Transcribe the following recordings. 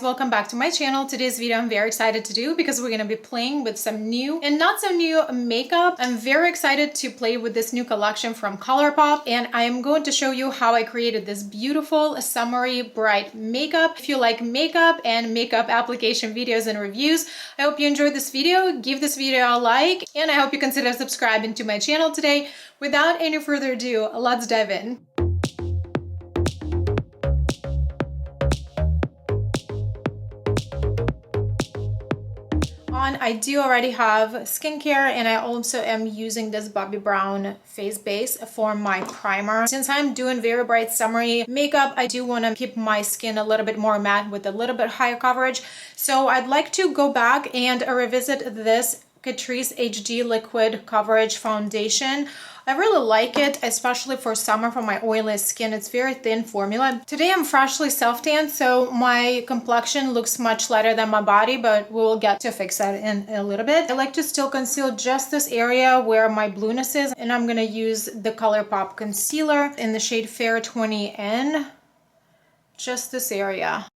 Welcome back to my channel. Today's video I'm very excited to do because we're going to be playing with some new and not so new makeup. I'm very excited to play with this new collection from Colourpop, and I'm going to show you how I created this beautiful summery bright makeup. If you like makeup and makeup application videos and reviews, I hope you enjoyed this video. Give this video a like, and I hope you consider subscribing to my channel today. Without any further ado, let's dive in. I do already have skincare, and I also am using this Bobbi Brown face base for my primer. Since I'm doing very bright summery makeup, I do want to keep my skin a little bit more matte with a little bit higher coverage. So I'd like to go back and revisit this Catrice HD Liquid Coverage Foundation. I really like it, especially for summer for my oily skin. It's very thin formula. Today I'm freshly self-tanned, so my complexion looks much lighter than my body, but we'll get to fix that in a little bit. I like to still conceal just this area where my blueness is, and I'm gonna use the Colourpop concealer in the shade Fair 20N, just this area.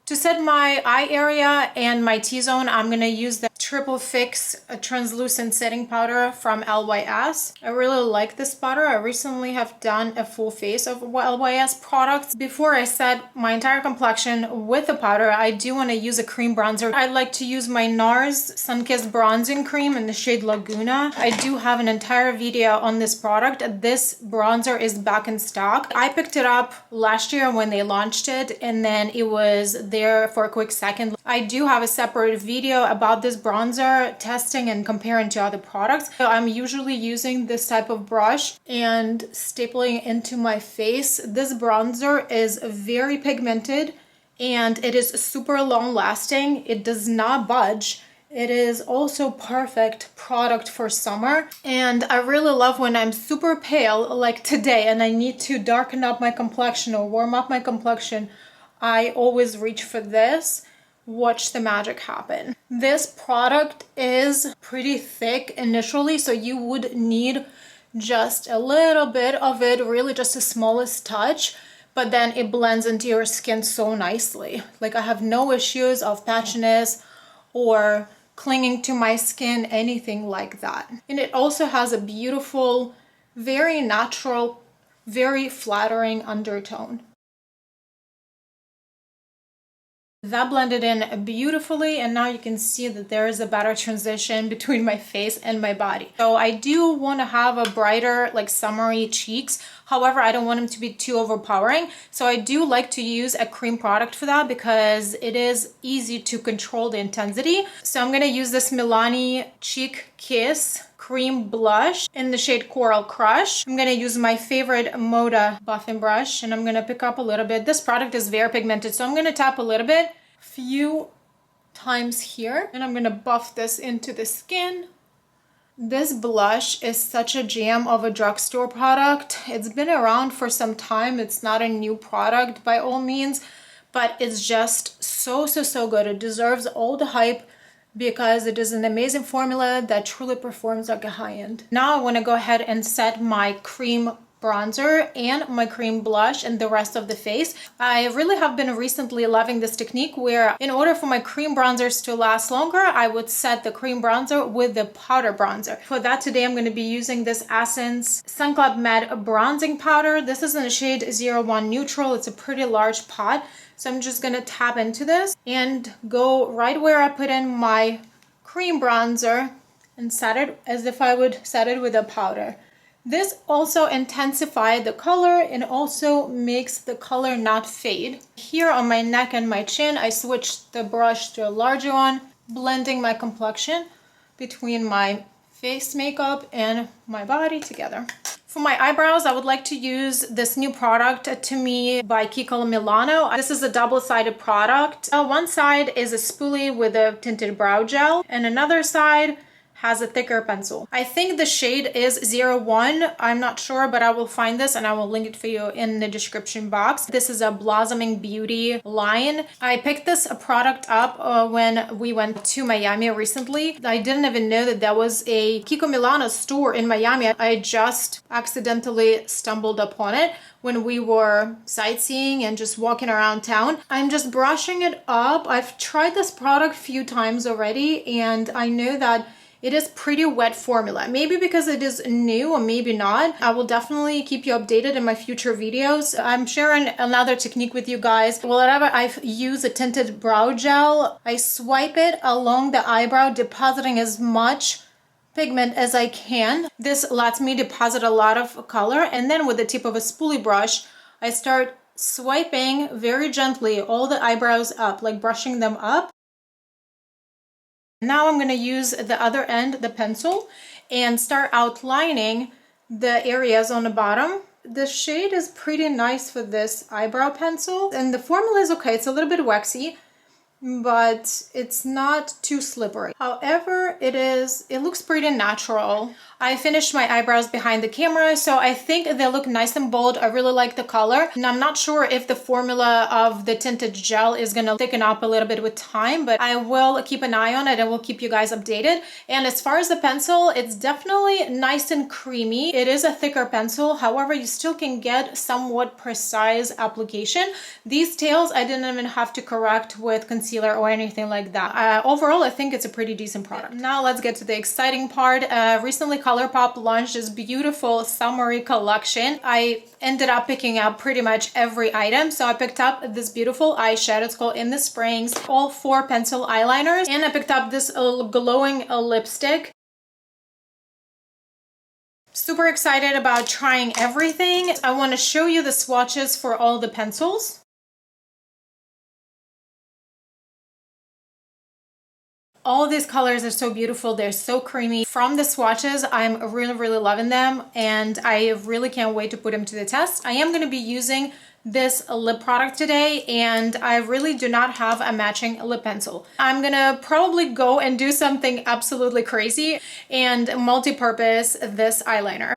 To set my eye area and my T-zone, I'm going to use the Triple Fix translucent setting powder from LYS. I really like this powder. I recently have done a full face of LYS products. Before I set my entire complexion with the powder, I do want to use a cream bronzer. I like to use my NARS Sun-Kissed Bronzing Cream in the shade Laguna. I do have an entire video on this product. This bronzer is back in stock. I picked it up last year when they launched it, and then it was there for a quick second. I do have a separate video about this bronzer, testing and comparing to other products. So I'm usually using this type of brush and stapling into my face. This bronzer is very pigmented and it is super long lasting. It does not budge. It is also perfect product for summer, and I really love when I'm super pale like today and I need to darken up my complexion or warm up my complexion. I always reach for this. Watch the magic happen. This product is pretty thick initially, so you would need just a little bit of it, really just the smallest touch, but then it blends into your skin so nicely. Like, I have no issues of patchiness or clinging to my skin, anything like that. And it also has a beautiful, very natural, very flattering undertone. That blended in beautifully, and now you can see that there is a better transition between my face and my body. So I do want to have a brighter, like summery cheeks. However, I don't want them to be too overpowering. So I do like to use a cream product for that because it is easy to control the intensity. So I'm going to use this Milani Cheek Kiss cream blush in the shade Coral Crush. I'm going to use my favorite Moda buffing brush, and I'm going to pick up a little bit. This product is very pigmented, so I'm going to tap a little bit, few times here, and I'm going to buff this into the skin. This blush is such a gem of a drugstore product. It's been around for some time. It's not a new product by all means, but it's just so good. It deserves all the hype because it is an amazing formula that truly performs like a high-end. Now I want to go ahead and set my cream bronzer and my cream blush and the rest of the face. I really have been recently loving this technique where in order for my cream bronzers to last longer, I would set the cream bronzer with the powder bronzer. For that today, I'm going to be using this Essence Sun Club Matte Bronzing Powder. This is in the shade 01 Neutral. It's a pretty large pot. So I'm just going to tap into this and go right where I put in my cream bronzer and set it as if I would set it with a powder. This also intensifies the color and also makes the color not fade. Here on my neck and my chin, I switched the brush to a larger one, blending my complexion between my face makeup and my body together. For my eyebrows, I would like to use this new product To Me by Kiko Milano. This is a double-sided product. One side is a spoolie with a tinted brow gel, and another side has a thicker pencil. I think the shade is 01. I'm not sure, but I will find this and I will link it for you in the description box. This is a Blossoming Beauty line. I picked this product up when we went to Miami recently. I didn't even know that there was a Kiko Milano store in Miami. I just accidentally stumbled upon it when we were sightseeing and just walking around town. I'm just brushing it up. I've tried this product a few times already, and I know that it is pretty wet formula. Maybe because it is new or maybe not. I will definitely keep you updated in my future videos. I'm sharing another technique with you guys. Whenever I use a tinted brow gel, I swipe it along the eyebrow, depositing as much pigment as I can. This lets me deposit a lot of color, and then with the tip of a spoolie brush, I start swiping very gently all the eyebrows up, like brushing them up. Now I'm going to use the other end, the pencil, and start outlining the areas on the bottom. The shade is pretty nice for this eyebrow pencil, and the formula is okay. It's a little bit waxy, but it's not too slippery. However, it looks pretty natural. I finished my eyebrows behind the camera, so I think they look nice and bold. I really like the color, and I'm not sure if the formula of the tinted gel is gonna thicken up a little bit with time, but I will keep an eye on it and will keep you guys updated. And as far as the pencil, it's definitely nice and creamy. It is a thicker pencil, however, you still can get somewhat precise application. These tails, I didn't even have to correct with concealer or anything like that. Overall, I think it's a pretty decent product. Now let's get to the exciting part. Recently, Colourpop launched this beautiful summery collection. I ended up picking up pretty much every item. So I picked up this beautiful eyeshadow. It's called In the Springs. All 4 pencil eyeliners. And I picked up this glowing lipstick. Super excited about trying everything. I want to show you the swatches for all the pencils. All of these colors are so beautiful. They're so creamy. From the swatches, I'm really loving them, and I really can't wait to put them to the test. I am going to be using this lip product today, and I really do not have a matching lip pencil. I'm gonna probably go and do something absolutely crazy and multi-purpose this eyeliner.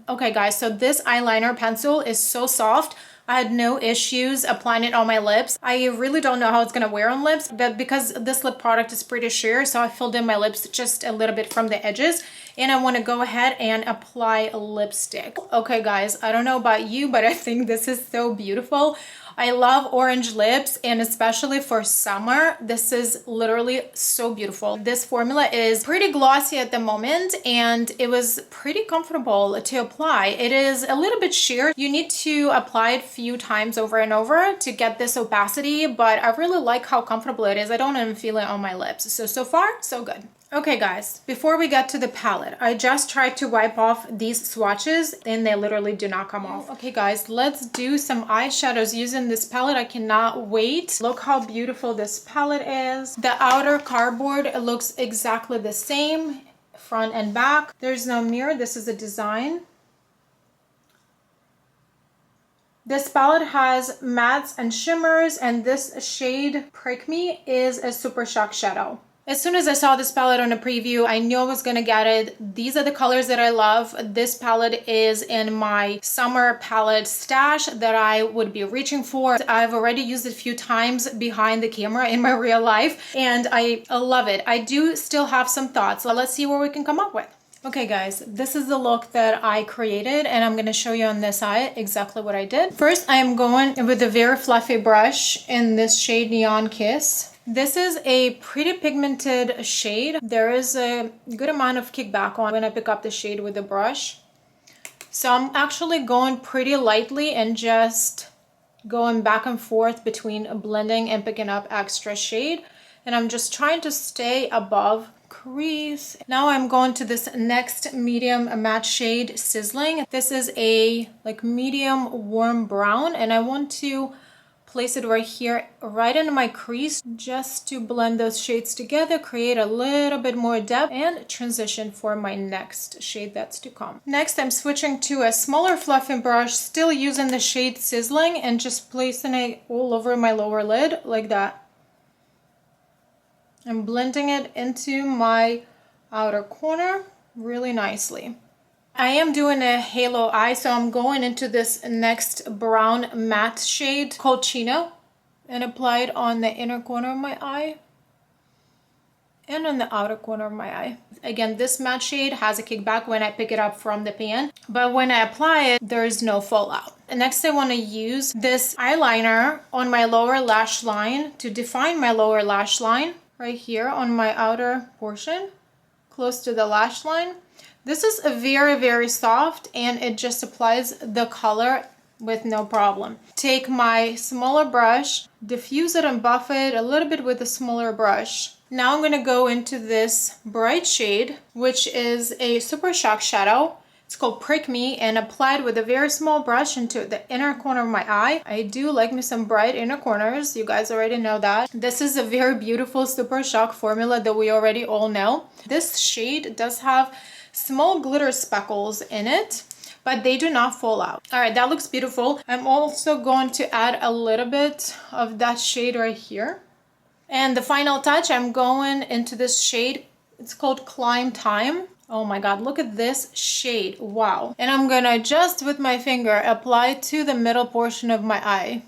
Okay guys, so this eyeliner pencil is so soft. I had no issues applying it on my lips. I really don't know how it's gonna wear on lips, but because this lip product is pretty sheer, so I filled in my lips just a little bit from the edges, and I wanna go ahead and apply a lipstick. Okay guys, I don't know about you, but I think this is so beautiful. I love orange lips, and especially for summer, this is literally so beautiful. This formula is pretty glossy at the moment, and it was pretty comfortable to apply. It is a little bit sheer. You need to apply it a few times over and over to get this opacity, but I really like how comfortable it is. I don't even feel it on my lips. So far, so good. Okay guys, before we get to the palette, I just tried to wipe off these swatches and they literally do not come off. Okay guys, let's do some eyeshadows using this palette. I cannot wait. Look how beautiful this palette is. The outer cardboard looks exactly the same, front and back. There's no mirror. This is a design. This palette has mattes and shimmers, and this shade, Prick Me, is a Super Shock Shadow. As soon as I saw this palette on a preview, I knew I was gonna get it. These are the colors that I love. This palette is in my summer palette stash that I would be reaching for. I've already used it a few times behind the camera in my real life, and I love it. I do still have some thoughts, so let's see what we can come up with. Okay guys, this is the look that I created, and I'm going to show you on this eye exactly what I did. First, I am going with a very fluffy brush in this shade Neon Kiss. This is a pretty pigmented shade. There is a good amount of kickback on when I pick up the shade with the brush. So I'm actually going pretty lightly and just going back and forth between blending and picking up extra shade. And I'm just trying to stay above crease. Now I'm going to this next medium matte shade, Sizzling. This is a like medium warm brown, and I want to place it right here, right into my crease, just to blend those shades together, create a little bit more depth, and transition for my next shade that's to come. Next, I'm switching to a smaller fluffy brush, still using the shade Sizzling, and just placing it all over my lower lid like that. I'm blending it into my outer corner really nicely. I am doing a halo eye, so I'm going into this next brown matte shade called Chino and apply it on the inner corner of my eye and on the outer corner of my eye. Again, this matte shade has a kickback when I pick it up from the pan, but when I apply it, there's no fallout. And next I want to use this eyeliner on my lower lash line to define my lower lash line right here on my outer portion, close to the lash line. This is a very soft and it just applies the color with no problem. Take my smaller brush, diffuse it and buff it a little bit with a smaller brush. Now I'm going to go into this bright shade, which is a Super Shock shadow. It's called Prick Me, and applied with a very small brush into the inner corner of my eye. I do like me some bright inner corners. You guys already know that. This is a very beautiful Super Shock formula that we already all know. This shade does have small glitter speckles in it, but they do not fall out. All right, that looks beautiful. I'm also going to add a little bit of that shade right here. And the final touch, I'm going into this shade. It's called Climb Time. Oh my God, look at this shade, wow. And I'm gonna just with my finger apply to the middle portion of my eye.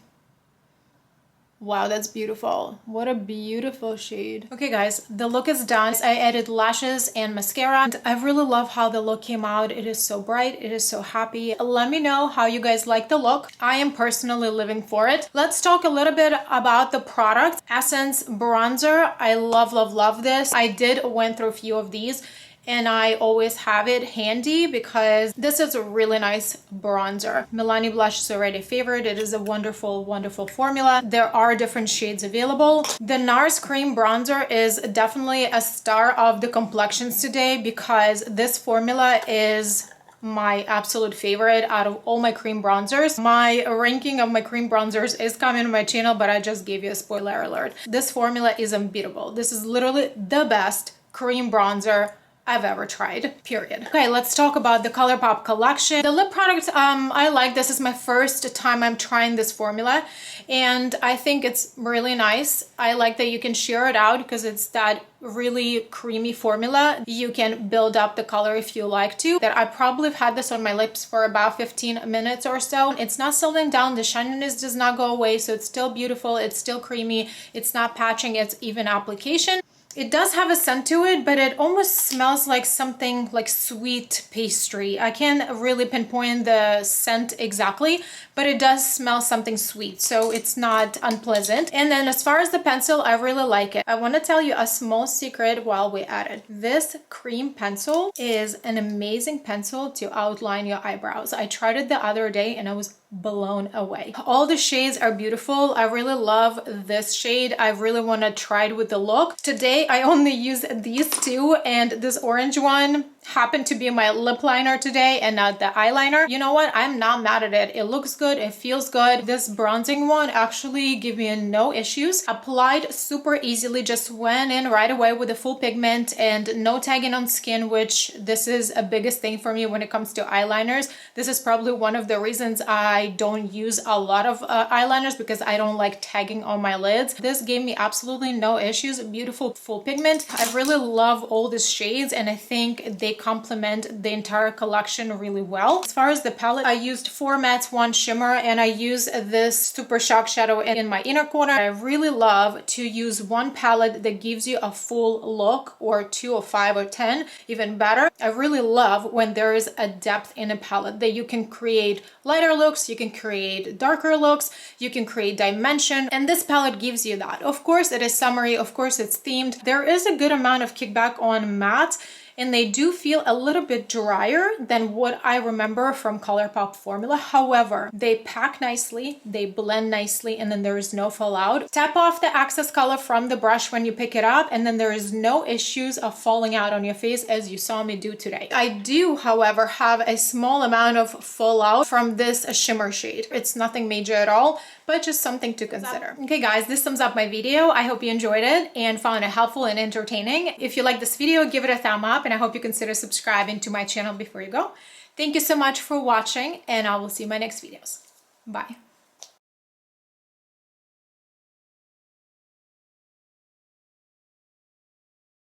Wow, that's beautiful. What a beautiful shade. Okay guys, the look is done. I added lashes and mascara, and I really love how the look came out. It is so bright, it is so happy. Let me know how you guys like the look. I am personally living for it. Let's talk a little bit about the product. Essence bronzer, I love this. I went through a few of these, and I always have it handy because this is a really nice bronzer. Milani blush is already a favorite. It is a wonderful formula. There are different shades available. The NARS cream bronzer is definitely a star of the complexions today because this formula is my absolute favorite out of all my cream bronzers. My ranking of my cream bronzers is coming on my channel, but I just gave you a spoiler alert. This formula is unbeatable. This is literally the best cream bronzer I've ever tried, period. Okay, let's talk about the Colourpop collection. The lip product, I like. This is my first time I'm trying this formula, and I think it's really nice. I like that you can share it out because it's that really creamy formula. You can build up the color if you like to. That I probably have had this on my lips for about 15 minutes or so. It's not settling down. The shininess does not go away, so it's still beautiful. It's still creamy. It's not patching. It's even application. It does have a scent to it, but it almost smells like something like sweet pastry. I can't really pinpoint the scent exactly, but it does smell something sweet, so it's not unpleasant. And then as far as the pencil, I really like it. I want to tell you a small secret while we at it. This cream pencil is an amazing pencil to outline your eyebrows. I tried it the other day and I was blown away. All the shades are beautiful. I really love this shade. I really want to try it with the look. Today I only use these two, and this orange one happened to be my lip liner today and not the eyeliner. You know what? I'm not mad at it. It looks good. It feels good. This bronzing one actually gave me no issues. Applied super easily, just went in right away with the full pigment and no tagging on skin, which this is a biggest thing for me when it comes to eyeliners. This is probably one of the reasons I don't use a lot of eyeliners, because I don't like tagging on my lids. This gave me absolutely no issues. Beautiful full pigment. I really love all these shades, and I think they complement the entire collection really well. As far as the palette, I used 4 mattes, 1 shimmer, and I use this Super Shock shadow in my inner corner. I really love to use one palette that gives you a full look, or 2 or 5 or 10, even better. I really love when there is a depth in a palette that you can create lighter looks, you can create darker looks, you can create dimension, and this palette gives you that. Of course, it is summery, of course it's themed. There is a good amount of kickback on matte, and they do feel a little bit drier than what I remember from Colourpop formula. However, they pack nicely, they blend nicely, and then there is no fallout. Tap off the excess color from the brush when you pick it up, and then there is no issues of falling out on your face as you saw me do today. I do, however, have a small amount of fallout from this shimmer shade. It's nothing major at all, but just something to consider. Okay guys, this sums up my video. I hope you enjoyed it and found it helpful and entertaining. If you like this video, give it a thumb up, and I hope you consider subscribing to my channel before you go. Thank you so much for watching, and I will see you in my next videos. Bye.